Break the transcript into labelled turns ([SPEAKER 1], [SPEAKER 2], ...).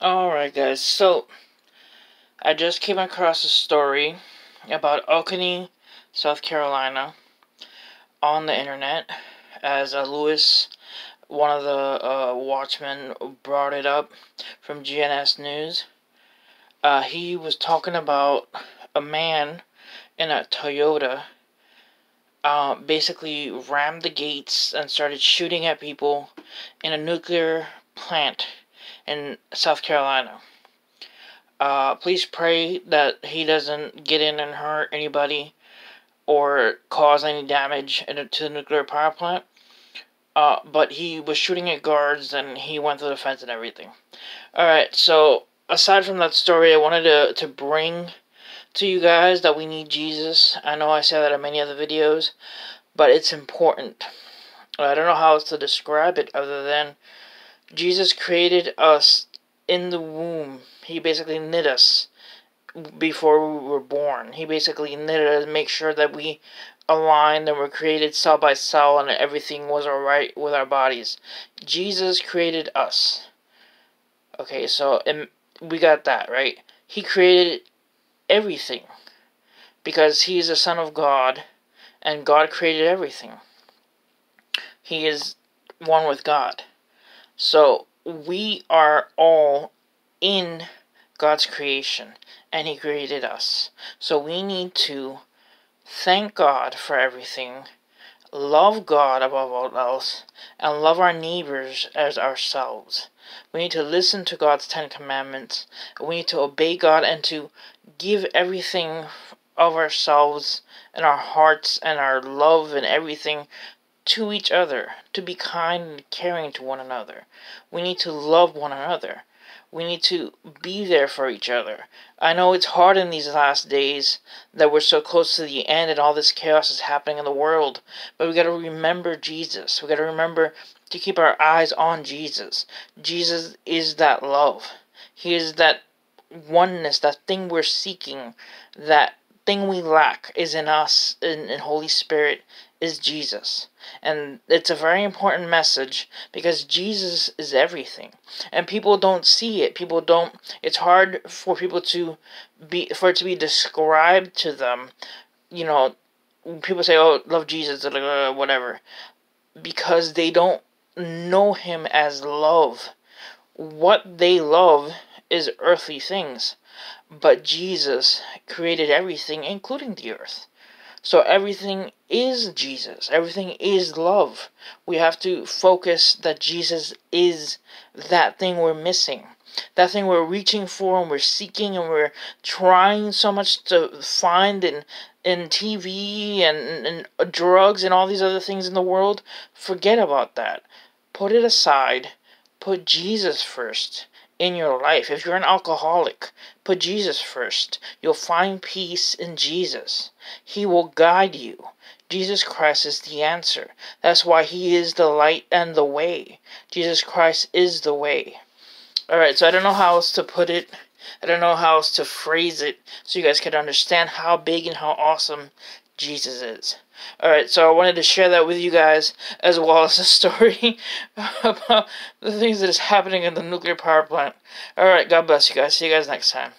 [SPEAKER 1] Alright guys, so I just came across a story about Oconee, South Carolina on the internet as Lewis, one of the watchmen, brought it up from GNS News. He was talking about a man in a Toyota basically rammed the gates and started shooting at people in a nuclear plant in South Carolina. Please pray that he doesn't get in and hurt anybody or cause any damage to the nuclear power plant. But he was shooting at guards and he went through the fence and everything. Alright, so aside from that story, I wanted to bring to you guys that we need Jesus. I know I say that in many other videos, but it's important. I don't know how else to describe it other than Jesus created us in the womb. He basically knit us before we were born. He basically knitted us, make sure that we aligned and were created cell by cell and everything was alright with our bodies. Jesus created us. Okay, so we got that, right? He created everything because he is the Son of God and God created everything. He is one with God. So we are all in God's creation, and He created us. So we need to thank God for everything, love God above all else, and love our neighbors as ourselves. We need to listen to God's 10 Commandments. We need to obey God and to give everything of ourselves and our hearts and our love and everything to each other, to be kind and caring to one another. We need to love one another. We need to be there for each other. I know it's hard in these last days that we're so close to the end and all this chaos is happening in the world, but we got to remember Jesus. We got to remember to keep our eyes on Jesus. Jesus is that love. He is that oneness, that thing we're seeking, that thing we lack is in us, in Holy Spirit, is Jesus. And it's a very important message because Jesus is everything. And people don't see it. It's hard for people to for it to be described to them. You know, people say, oh, love Jesus, whatever. Because they don't know Him as love. What they love is earthly things. But Jesus created everything, including the earth. So everything is Jesus. Everything is love. We have to focus that Jesus is that thing we're missing. That thing we're reaching for and we're seeking and we're trying so much to find in TV and drugs and all these other things in the world. Forget about that. Put it aside. Put Jesus first in your life. If you're an alcoholic, put Jesus first. You'll find peace in Jesus. He will guide you. Jesus Christ is the answer. That's why He is the light and the way. Jesus Christ is the way. Alright, so I don't know how else to put it. I don't know how else to phrase it so you guys can understand how big and how awesome Jesus is. Alright, so I wanted to share that with you guys, as well as a story about the things that is happening in the nuclear power plant. Alright, God bless you guys. See you guys next time.